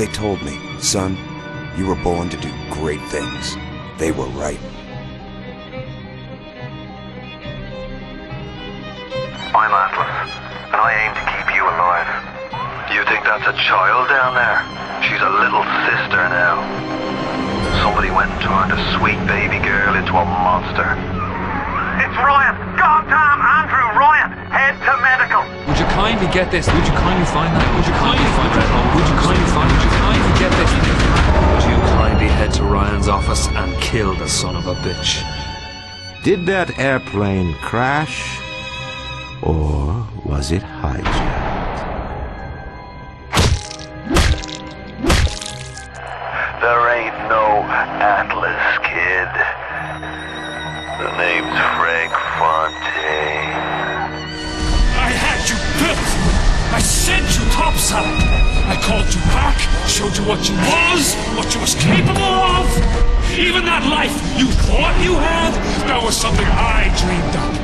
they told me, son, you were born to do great things. They were right. I'm Atlas, and I aim to keep you alive. You think that's a child down there? She's a little sister now. Somebody went and turned a sweet baby girl into a monster. It's Ryan! Goddamn Andrew Ryan! Head to medical! Would you kindly get this? Would you kindly find that? Would you kindly find that? Would you kindly find? Would you kindly get this? Would you kindly head to Ryan's office and kill the son of a bitch? Did that airplane crash? Or was it hijacked? There ain't no Atlas, kid. The name's Frank Fontaine. I had you built! I sent you topside! I called you back, showed you what you was capable of! Even that life you thought you had, that was something I dreamed up.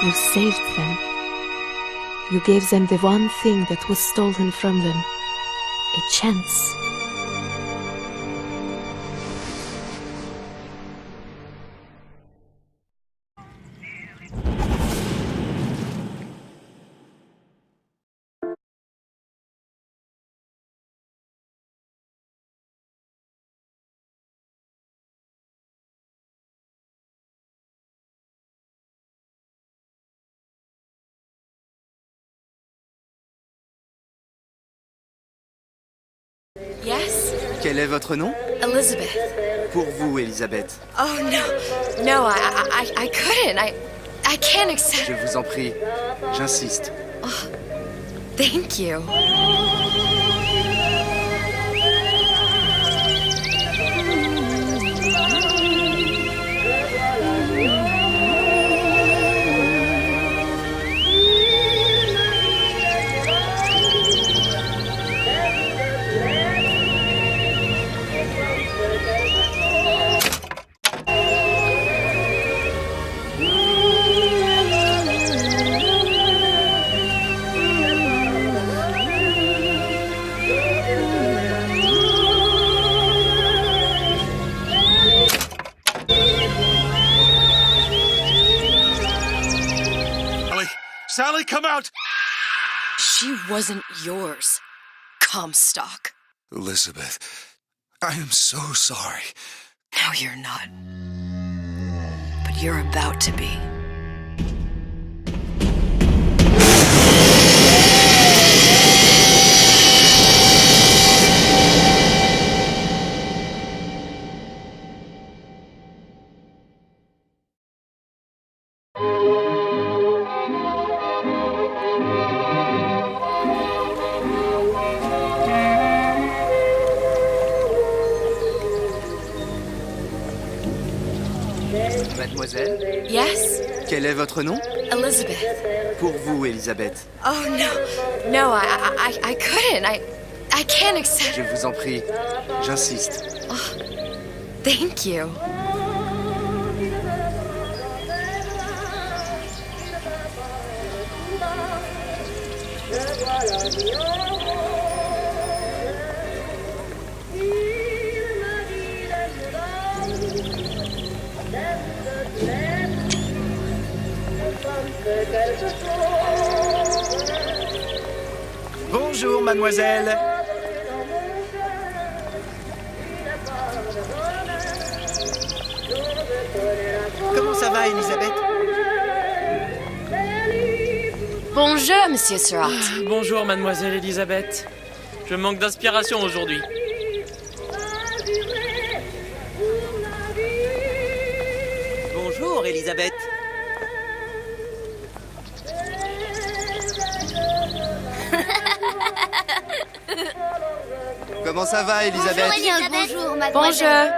You saved them. You gave them the one thing that was stolen from them. A chance. Yes? Quel est votre nom? Elizabeth. Pour vous, Elisabeth. Oh, no. No, I couldn't. I can't accept... Je vous en prie. J'insiste. Oh, thank you. Sally, come out! She wasn't yours, Comstock. Elizabeth, I am so sorry. No, you're not. But you're about to be. Mademoiselle? Yes? Quel est votre nom? Elizabeth. Pour vous, Elisabeth. Oh, no. No, I couldn't. I can't accept... Je vous en prie. J'insiste. Oh, thank you. Bonjour, mademoiselle. Comment ça va, Elisabeth? Bonjour, monsieur Surratt. Bonjour, mademoiselle Elisabeth. Je manque d'inspiration aujourd'hui. Bonjour, Elisabeth. Comment ça va, Elisabeth? Bonjour, mademoiselle.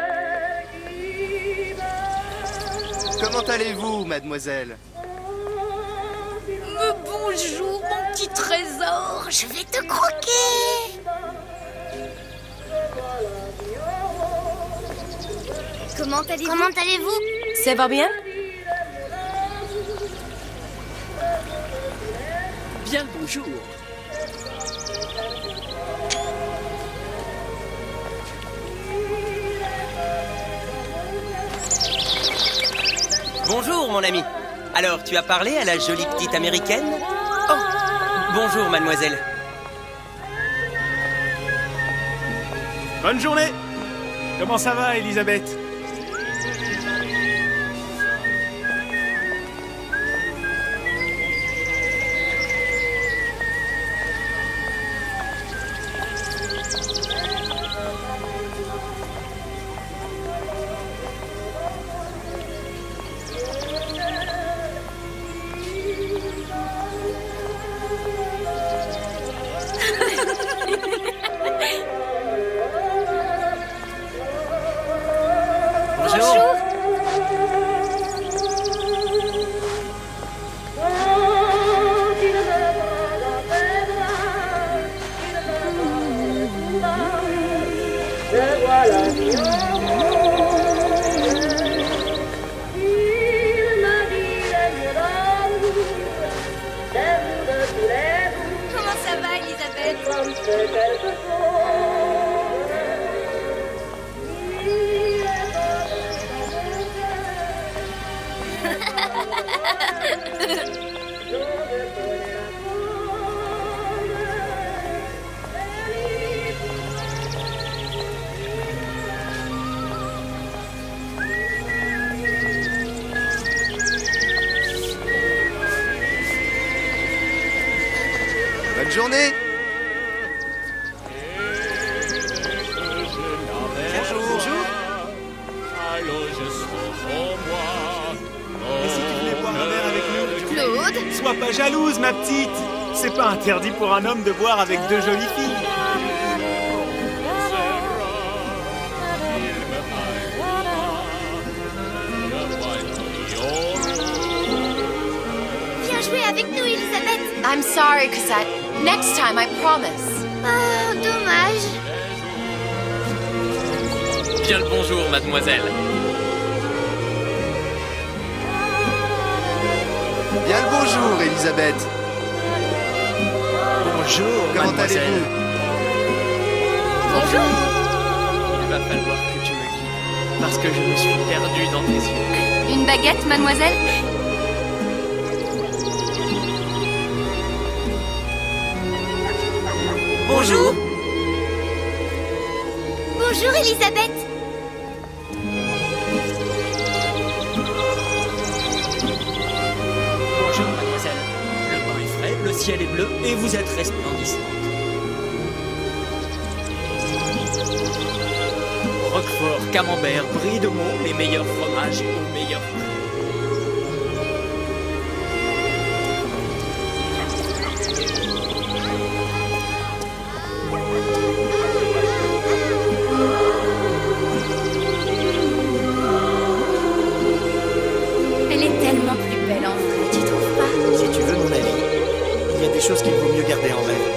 Bonjour. Comment allez-vous, mademoiselle? Bonjour, mon petit trésor. Je vais te croquer. Comment allez-vous? Ça va bien? Bien le bonjour. Bonjour, mon ami. Alors, tu as parlé à la jolie petite américaine? Oh, bonjour, mademoiselle. Bonne journée. Comment ça va, Elisabeth? Comment ça va, Elisabeth? Bonne journée. Bonjour. Et si tu voulais boire un verre avec nous? Claude? Sois pas jalouse, ma petite. C'est pas interdit pour un homme de boire avec deux jolies filles. Viens jouer avec nous, Elisabeth. I'm sorry, Cosette. Next time, I promise. Oh, dommage. Bien le bonjour, mademoiselle. Bien le bonjour, Elisabeth. Bonjour, Comment mademoiselle. allez-vous? Bonjour. Il va falloir que tu me guides, parce que je me suis perdu dans tes yeux. Une baguette, mademoiselle? Bonjour. Bonjour, Elisabeth. Bonjour, mademoiselle. Le bain est frais, le ciel est bleu et vous êtes resplendissante. Roquefort, camembert, brie de Meaux, les meilleurs fromages au meilleur prix. Elle est tellement plus belle en vrai, tu trouves pas? Si tu veux mon avis, il y a des choses qu'il vaut mieux garder en rêve.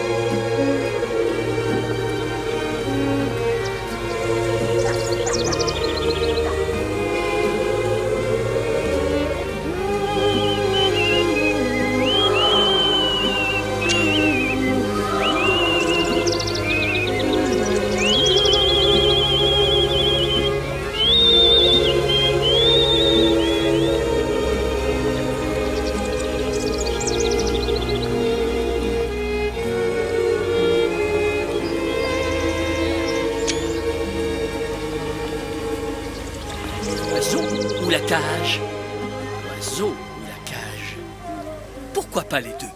Oiseau ou la cage? Oiseau ou la cage? Pourquoi pas les deux?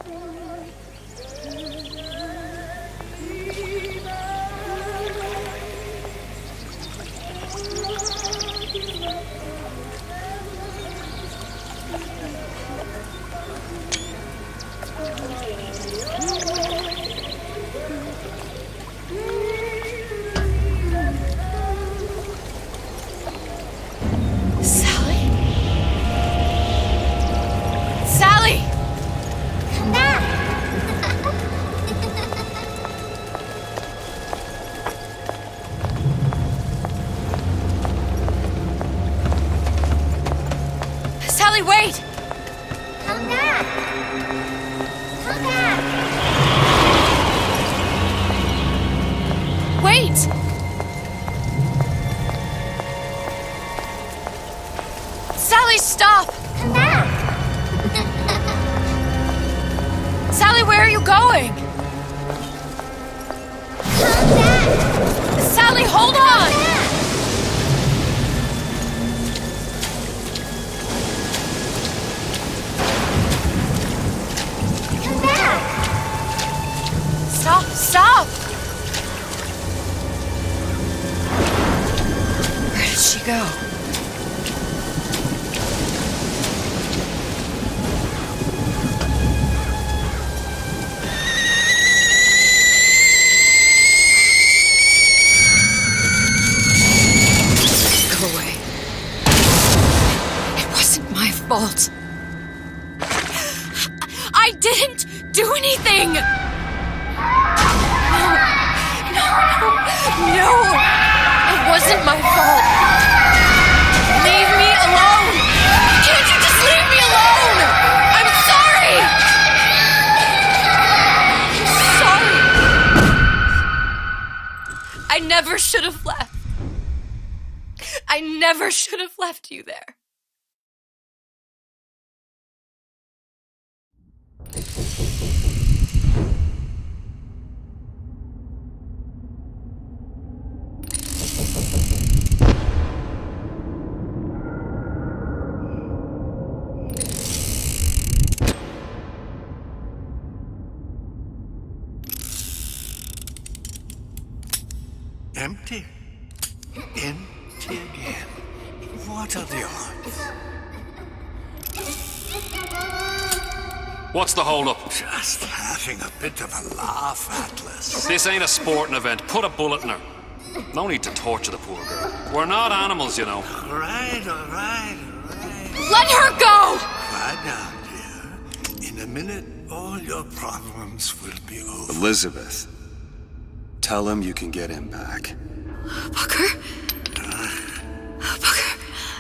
Sally! Come back! going? Sally, hold on! Come back! Stop! Where did she go? Fault. I didn't do anything! No! It wasn't my fault! Leave me alone! Can't you just leave me alone? I'm sorry! I'm sorry! I never should have left. I never should have left you there. Empty? Empty again. What are the odds? What's the hold-up? Just having a bit of a laugh, Atlas. This ain't a sporting event. Put a bullet in her. No need to torture the poor girl. We're not animals, you know. All right. Let her go! Quiet down, dear. In a minute, all your problems will be over. Elizabeth, tell him you can get him back. Booker? Booker?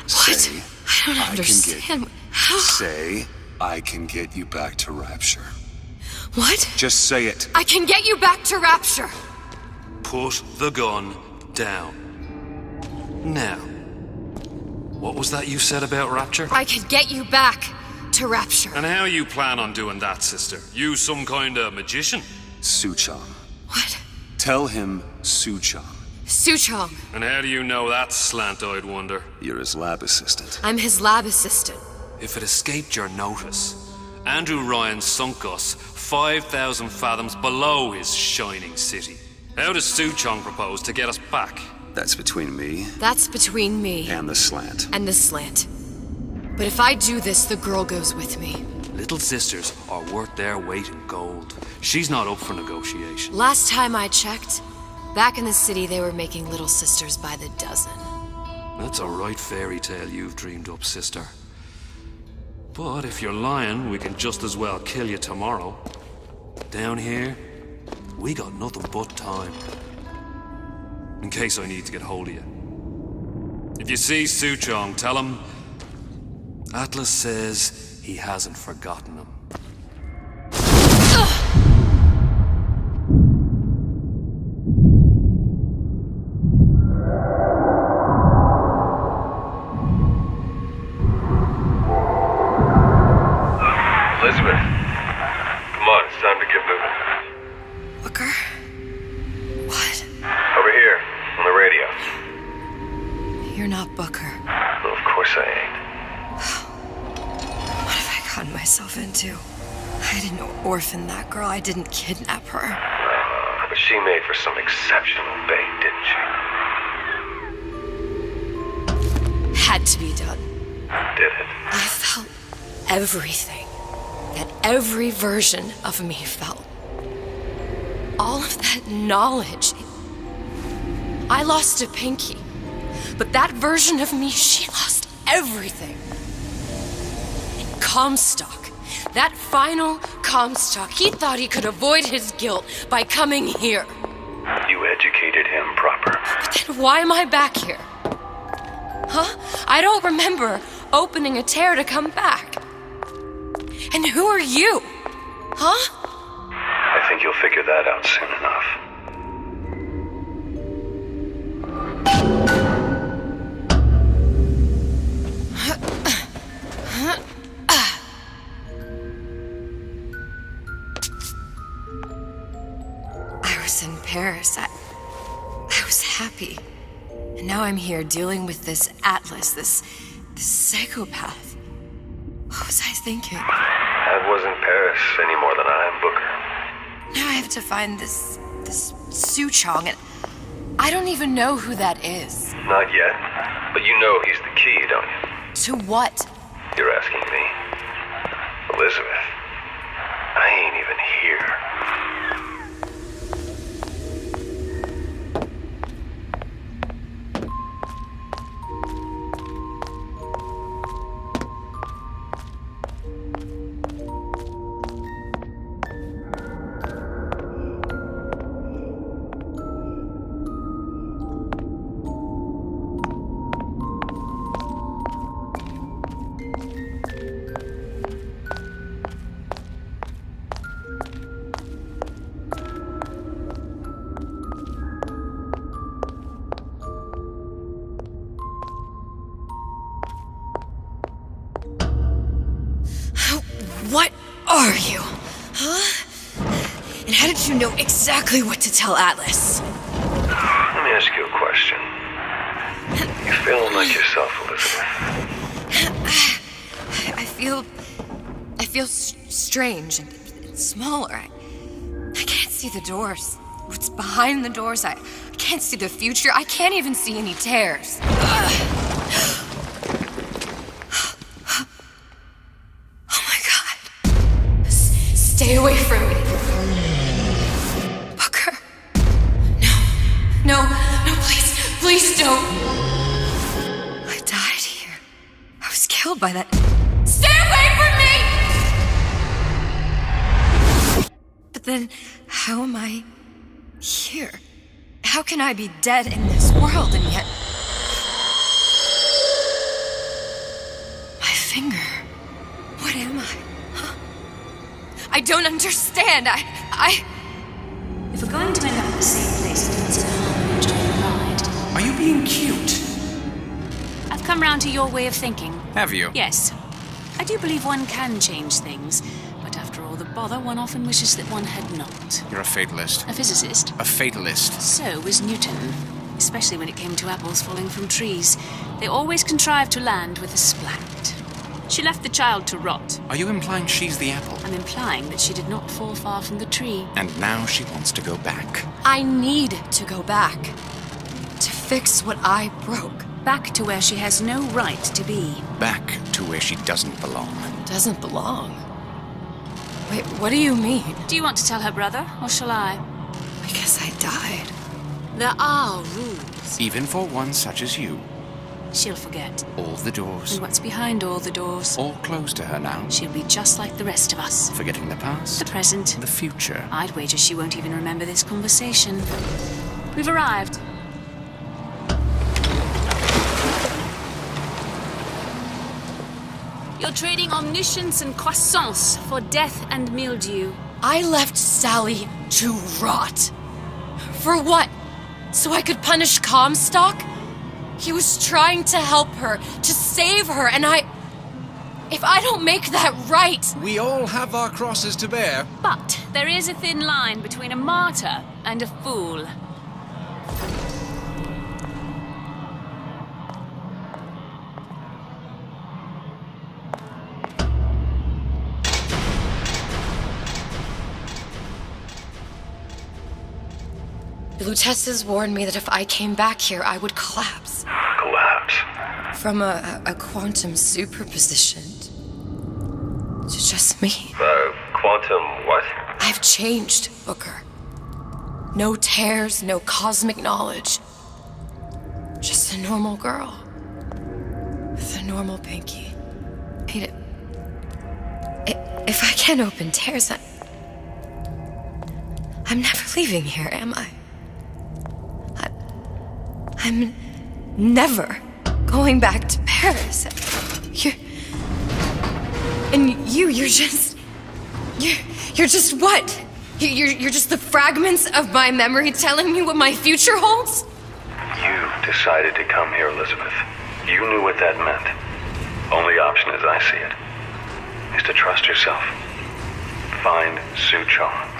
What? Say, I don't understand. How? Say, I can get you back to Rapture. What? Just say it. I can get you back to Rapture. Put the gun down. Now, what was that you said about Rapture? I can get you back to Rapture. And how you plan on doing that, sister? You some kind of magician? Suchong. What? Tell him Suchong. Suchong. And how do you know that, slant-eyed wonder? You're his lab assistant. I'm his lab assistant. If it escaped your notice, Andrew Ryan sunk us 5,000 fathoms below his shining city. How does Suchong propose to get us back? That's between me. That's between me. And the slant. And the slant. But if I do this, the girl goes with me. Little sisters are worth their weight in gold. She's not up for negotiation. Last time I checked, back in the city they were making little sisters by the dozen. That's a right fairy tale you've dreamed up, sister. But if you're lying, we can just as well kill you tomorrow. Down here, we got nothing but time. In case I need to get hold of you. If you see Suchong, tell him Atlas says he hasn't forgotten him. Elizabeth, come on, it's time to get moving. Booker? What? Over here, on the radio. You're not Booker. Well, of course I ain't. What have I gotten myself into? I didn't orphan that girl. I didn't kidnap her. But she made for some exceptional bait, didn't she? Had to be done. Did it? I felt everything that every version of me felt. All of that knowledge. I lost a pinky, but that version of me, she lost everything. And Comstock, that final Comstock, he thought he could avoid his guilt by coming here. You educated him proper. But then why am I back here? Huh? I don't remember opening a tear to come back. And who are you? Huh? I think you'll figure that out soon enough. was in Paris, I was happy. And now I'm here dealing with this Atlas, this psychopath. What was I thinking? I wasn't Paris any more than I am Booker. Now I have to find this Suchong, and I don't even know who that is. Not yet, but you know he's the key, don't you? To what? You're asking me. Elizabeth, I ain't even here. What are you? Huh? And how did you know exactly what to tell Atlas? Let me ask you a question. You feeling like yourself, Elizabeth? I feel strange and smaller. I can't see the doors. What's behind the doors? I can't see the future. I can't even see any tears. Stay away from me. Booker. No, please don't. I died here. I was killed by that. Stay away from me! But then, how am I here? How can I be dead in this world and yet... My finger. What am I? I don't understand. If we're going to end up at the same place, it's a harm to enjoy the ride. Are you being cute? I've come round to your way of thinking. Have you? Yes. I do believe one can change things, but after all the bother, one often wishes that one had not. You're a fatalist. A physicist. A fatalist. So was Newton, especially when it came to apples falling from trees. They always contrived to land with a splat. She left the child to rot. Are you implying she's the apple? I'm implying that she did not fall far from the tree. And now she wants to go back. I need to go back. To fix what I broke. Back to where she has no right to be. Back to where she doesn't belong. Doesn't belong? Wait, what do you mean? Do you want to tell her brother, or shall I? I guess I died. There are rules. Even for one such as you. She'll forget. All the doors. And what's behind all the doors. All closed to her now. She'll be just like the rest of us. Forgetting the past. The present. The future. I'd wager she won't even remember this conversation. We've arrived. You're trading omniscience and croissance for death and mildew. I left Sally to rot. For what? So I could punish Comstock? He was trying to help her, to save her, and if I don't make that right... We all have our crosses to bear. But there is a thin line between a martyr and a fool. The Lutesses warned me that if I came back here, I would collapse. Collapse? From a quantum superposition to just me. Quantum what? I've changed, Booker. No tears, no cosmic knowledge. Just a normal girl. With a normal pinky. If I can't open tears, I'm never leaving here, am I? I'm never going back to Paris. You're just what? You're just the fragments of my memory telling me what my future holds? You decided to come here, Elizabeth. You knew what that meant. Only option, as I see it, is to trust yourself. Find Suchong.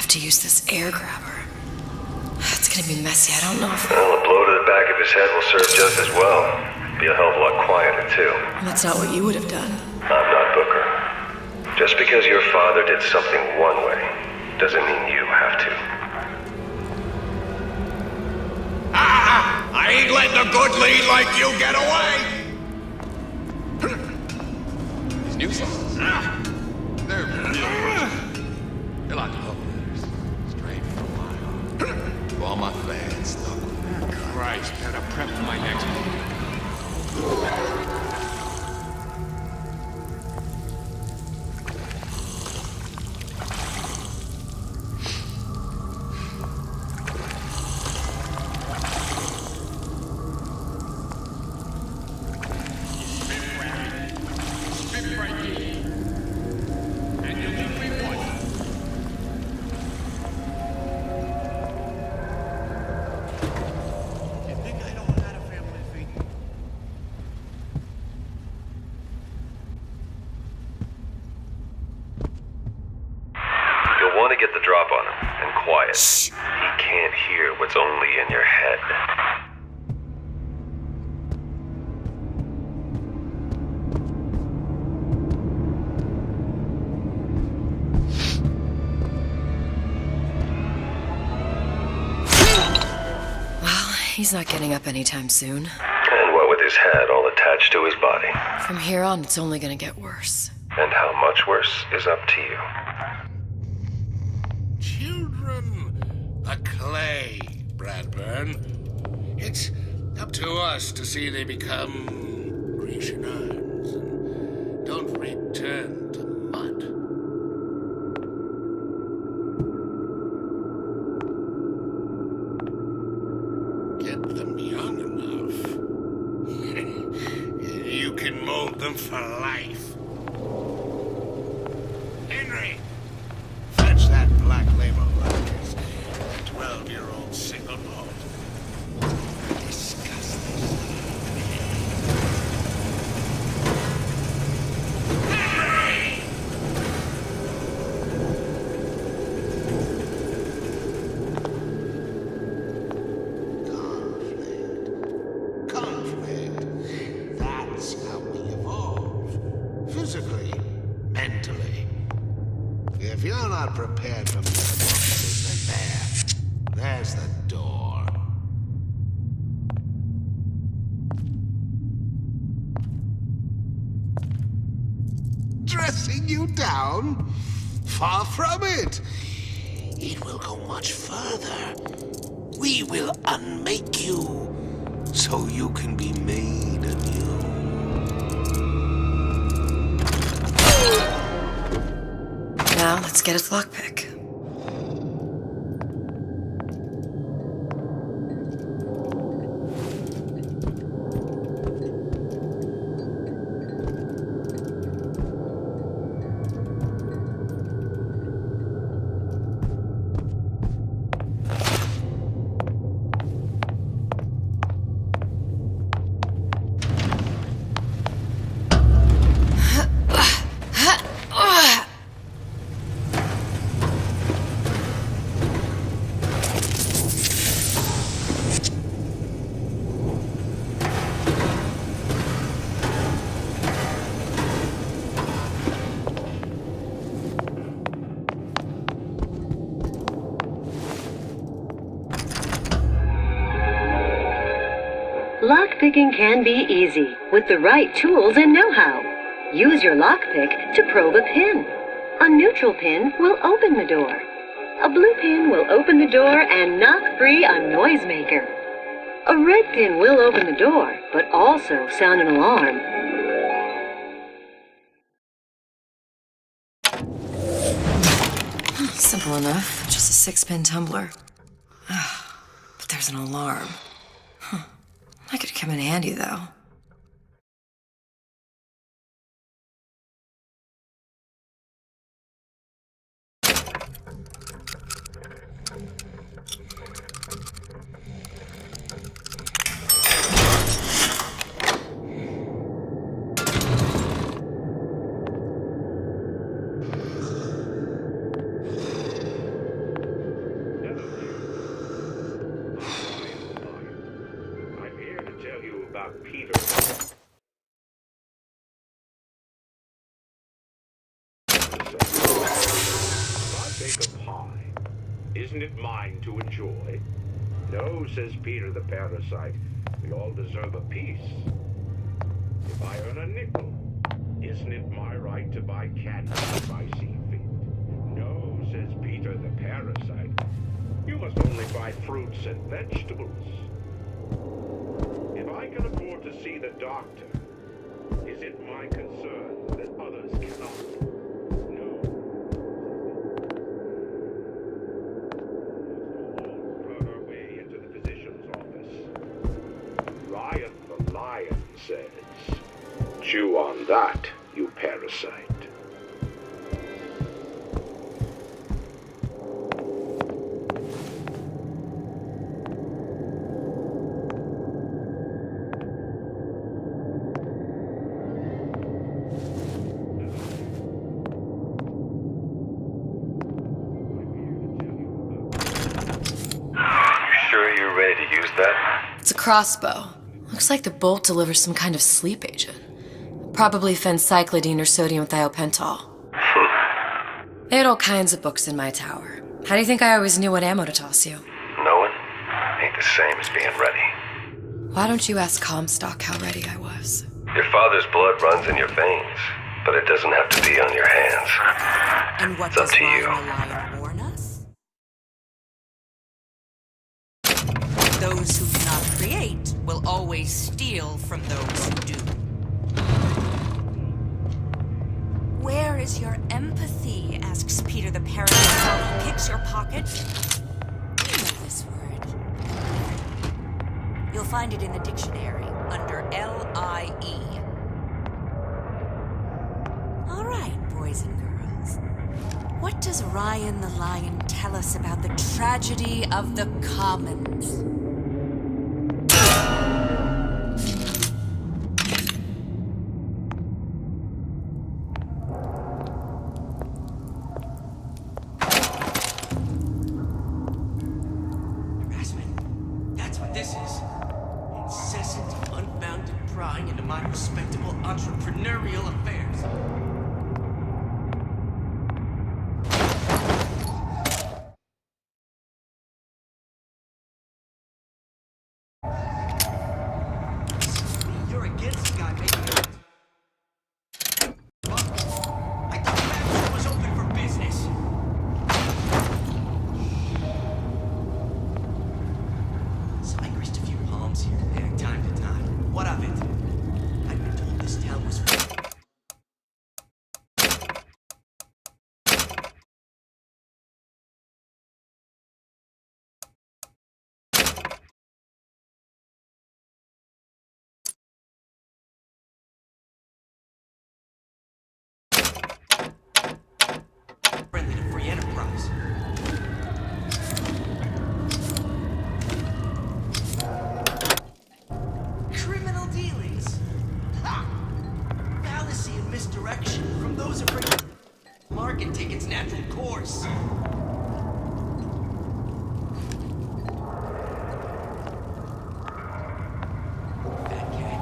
have to use this air grabber. It's gonna be messy. I don't know if... Well, a blow to the back of his head will serve just as well. Be a hell of a lot quieter, too. That's not what you would have done. I'm not Booker. Just because your father did something one way, doesn't mean you have to. I ain't letting a good lead like you get away! These new songs? They're real personal. They're like love letters, straight from my heart. To all my fans, though. Christ, gotta prep for my next one. Want to get the drop on him, and quiet. Shh. He can't hear what's only in your head. Well, he's not getting up anytime soon. And what with his head all attached to his body. From here on, it's only gonna get worse. And how much worse is up to you. Children, a clay, Bradburn. It's up to us to see they become Grecian urns and don't return to mud. Get them young enough. You can mold them for life. Henry! Fetch that black label Rogers. That 12-year-old single malt. Disgusting. Henry! Conflict. That's how we evolve. Physically, mentally. If you're not prepared for metamorphosis, then there's the door. Dressing you down? Far from it. It will go much further. We will unmake you, so you can be made anew. Now, let's get its lockpick. Lockpicking can be easy with the right tools and know-how. Use your lockpick to probe a pin. A neutral pin will open the door. A blue pin will open the door and knock free a noisemaker. A red pin will open the door, but also sound an alarm. Simple enough. Just a 6-pin tumbler. But there's an alarm. That could come in handy, though. about Peter. If I bake a pie, isn't it mine to enjoy? No, says Peter the parasite. We all deserve a piece. If I earn a nickel, isn't it my right to buy candy if I see fit? No, says Peter the parasite. You must only buy fruits and vegetables. If I can afford to see the doctor, is it my concern that others cannot? No. Let's all crowd our way into the physician's office. Ryan the lion says, chew on that, you parasite. It's a crossbow. Looks like the bolt delivers some kind of sleep agent. Probably phencyclidine or sodium thiopental. They had all kinds of books in my tower. How do you think I always knew what ammo to toss you? Knowing ain't the same as being ready. Why don't you ask Comstock how ready I was? Your father's blood runs in your veins, but it doesn't have to be on your hands. And what It's up does to Ryan you. the Lion warn us? Those who do not create will always steal from those who do. Where is your empathy? Asks Peter the parasite while he picks your pocket. You know this word. You'll find it in the dictionary under L-I-E. All right, boys and girls. What does Ryan the Lion tell us about the tragedy of the commons? That's what this is. Incessant, unbounded prying into my respectable entrepreneurial affairs. You're against the guy making it. I thought Rapture was open for business. So I graced a few palms here and there, time to time. What of it? I've been told this town was. Friendly to free enterprise. Criminal dealings. Ha! Fallacy and misdirection from those afraid to market take its natural course. Fat cat.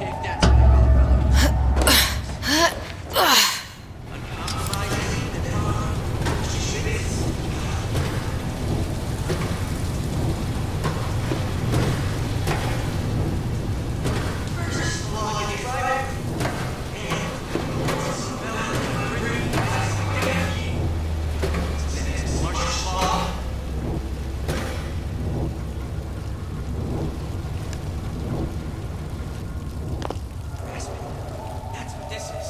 If that's what I call That's what this is.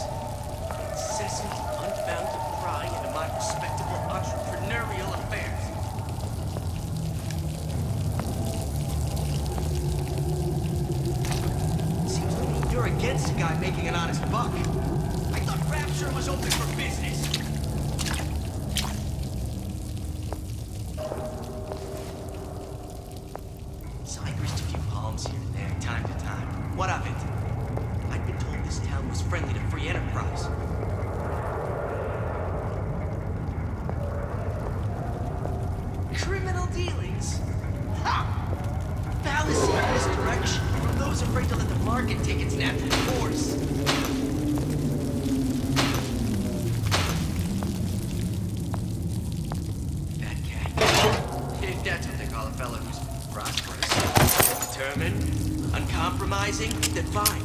Incessant, unbounded pry into my respectable entrepreneurial affairs. Seems to me you're against a guy making an honest buck. I thought Rapture was open for business. So I graced a few palms here and there, time to time. What of it? I'd been told this town was friendly to free enterprise. Criminal dealings. Ha! Fallacy and misdirection from those those afraid to let the market take its natural course. Fat cat. If that's what they call a fellow who's prosperous, determined, uncompromising, then fine.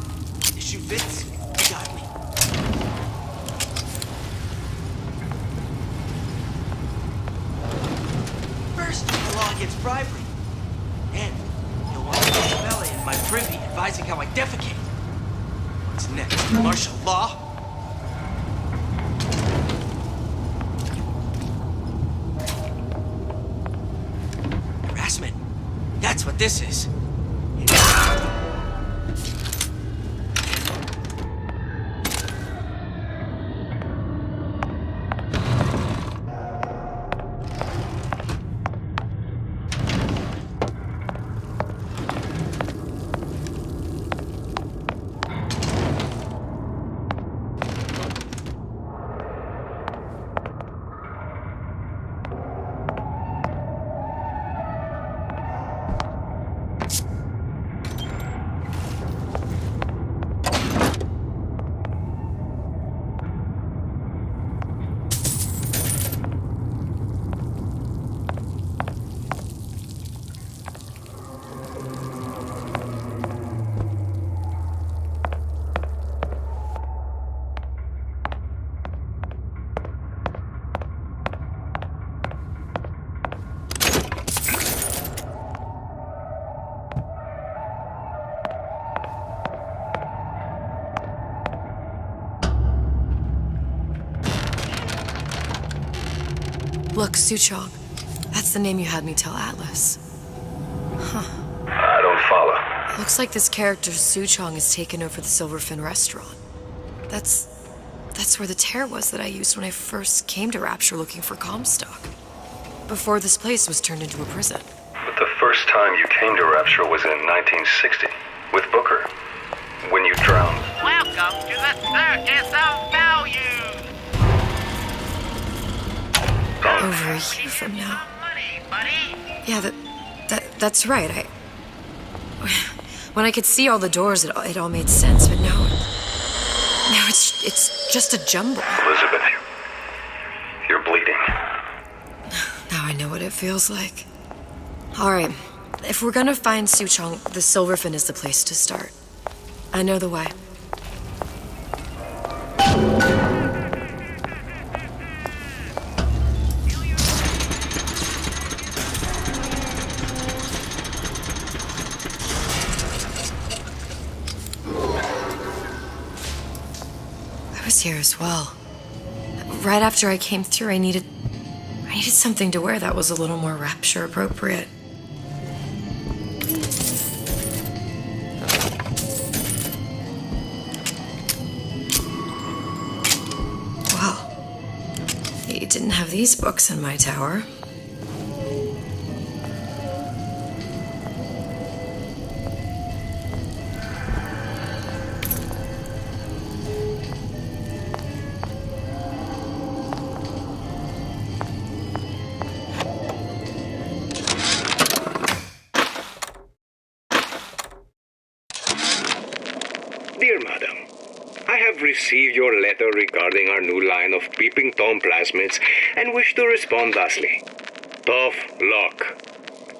The shoe fits, you got me. First, the law against bribery. And you'll want to put a fella in my privy advising how I defecate. What's next? Martial law? Harassment. That's what this is. Look, Suchong. That's the name you had me tell Atlas. Huh. I don't follow. Looks like this character, Suchong, has taken over the Silverfin restaurant. That's where the tear was that I used when I first came to Rapture looking for Comstock. Before this place was turned into a prison. But the first time you came to Rapture was in 1960, with Booker, when you drowned. Welcome to the Circus of Value! Over a year from now. Yeah, that's right. When I could see all the doors, it all made sense, but now it's just a jumble. Elizabeth, you're bleeding. Now I know what it feels like. All right, if we're gonna find Suchong, the Silverfin is the place to start. I know the way. Here as well. Right after I came through, I needed something to wear that was a little more Rapture appropriate. Well, you didn't have these books in my tower. Dear Madam, I have received your letter regarding our new line of peeping Tom plasmids and wish to respond thusly. Tough luck.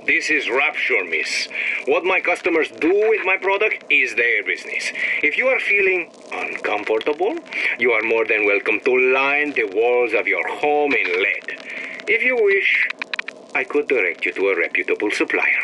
This is Rapture, miss. What my customers do with my product is their business. If you are feeling uncomfortable, you are more than welcome to line the walls of your home in lead. If you wish, I could direct you to a reputable supplier.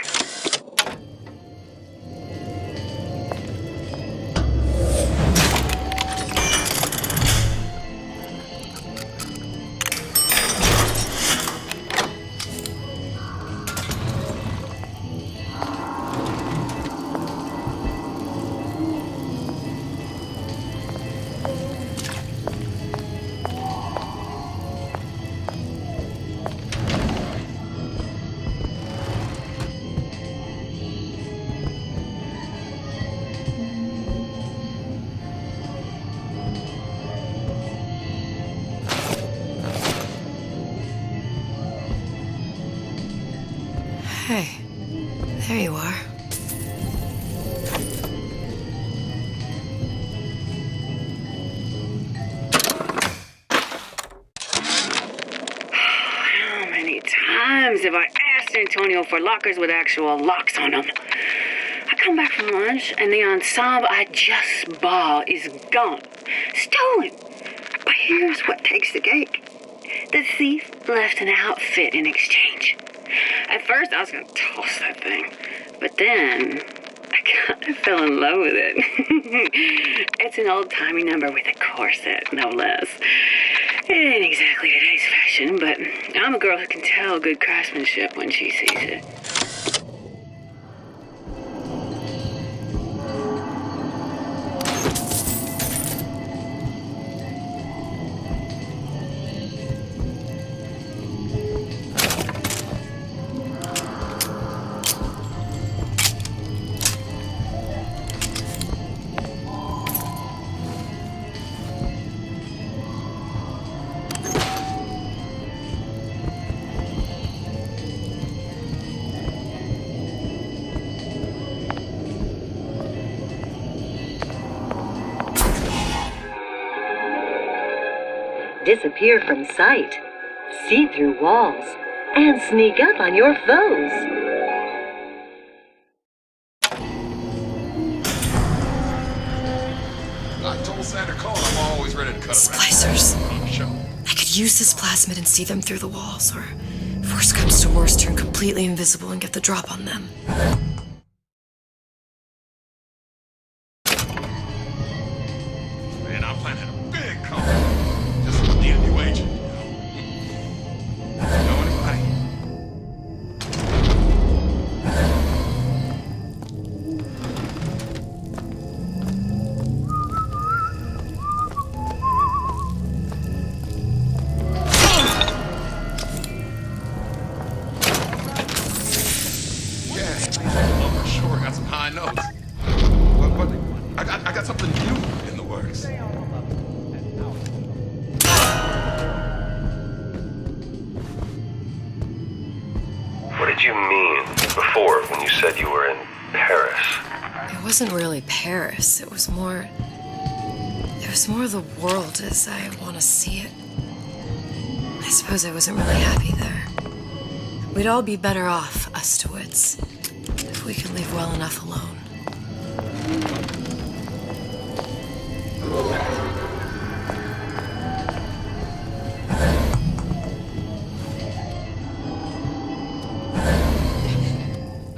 if I asked Antonio for lockers with actual locks on them. I come back from lunch, and the ensemble I just bought is gone. Stolen. But here's what takes the cake. The thief left an outfit in exchange. At first, I was going to toss that thing. But then, I kind of fell in love with it. It's an old-timey number with a corset, no less. It ain't exactly today's fashion, but I'm a girl who can tell good craftsmanship when she sees it. Disappear from sight, see through walls, and sneak up on your foes. I told Santa Claus I'm always ready to cut Splicers. I could use this plasmid and see them through the walls, or if worst comes to worst, turn completely invisible and get the drop on them. Man, I'm planning a big company. Just need a new agent. Know anybody? Yeah, sure, got some high notes. But I got something new in the works. What did you mean before when you said you were in Paris? It wasn't really Paris. It was more the world as I want to see it. I suppose I wasn't really happy there. We'd all be better off, us to wits, if we could leave well enough alone.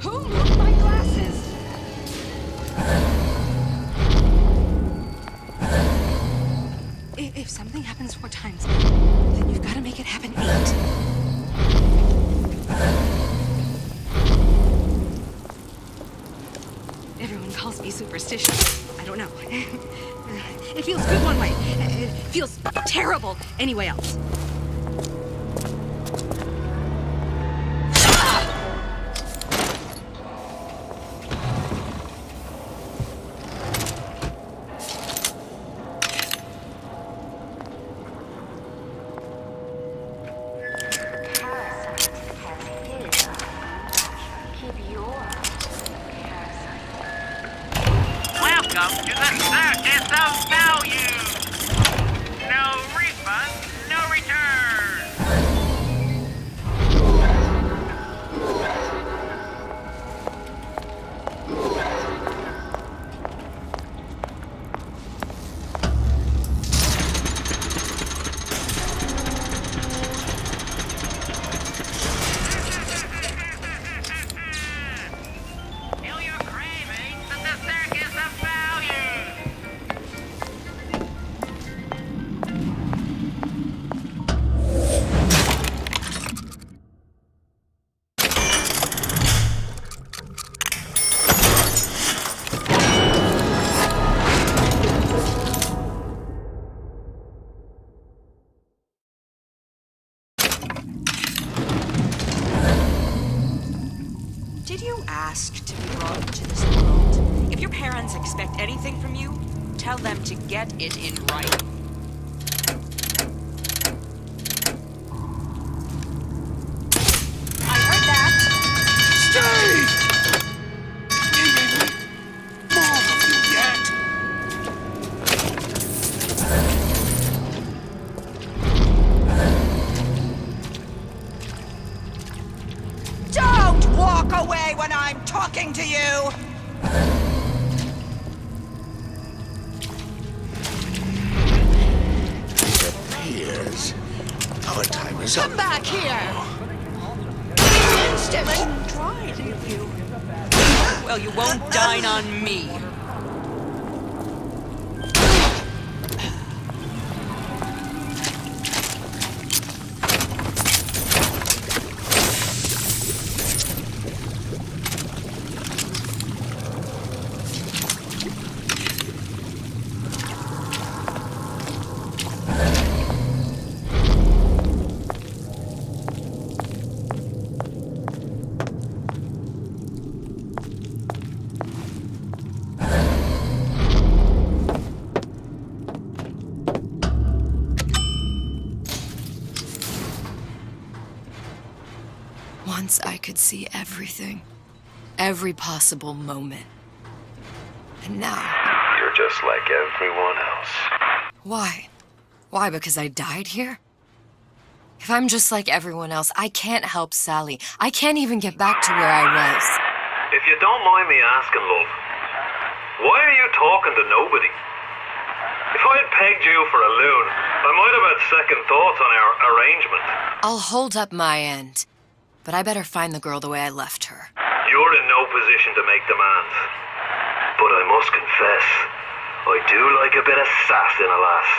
Who moved my glasses? If something happens 4 times, then you've got to make it happen 8. Everyone calls me superstitious. I don't know. It feels good one way. It feels terrible anyway else. Welcome to the circus of value. No refund, no return. Feel your cravings at the circus of value. Did you ask to be brought into this world? If your parents expect anything from you, tell them to get it in writing. I heard that. Stay! More of you yet! something. Come back here! Instantly tried you. Well, you won't dine on me. Once I could see everything. Every possible moment. And now... You're just like everyone else. Why? Why, because I died here? If I'm just like everyone else, I can't help Sally. I can't even get back to where I was. If you don't mind me asking, love, why are you talking to nobody? If I had pegged you for a loon, I might have had second thoughts on our arrangement. I'll hold up my end. But I better find the girl the way I left her. You're in no position to make demands. But I must confess, I do like a bit of sass in a lass.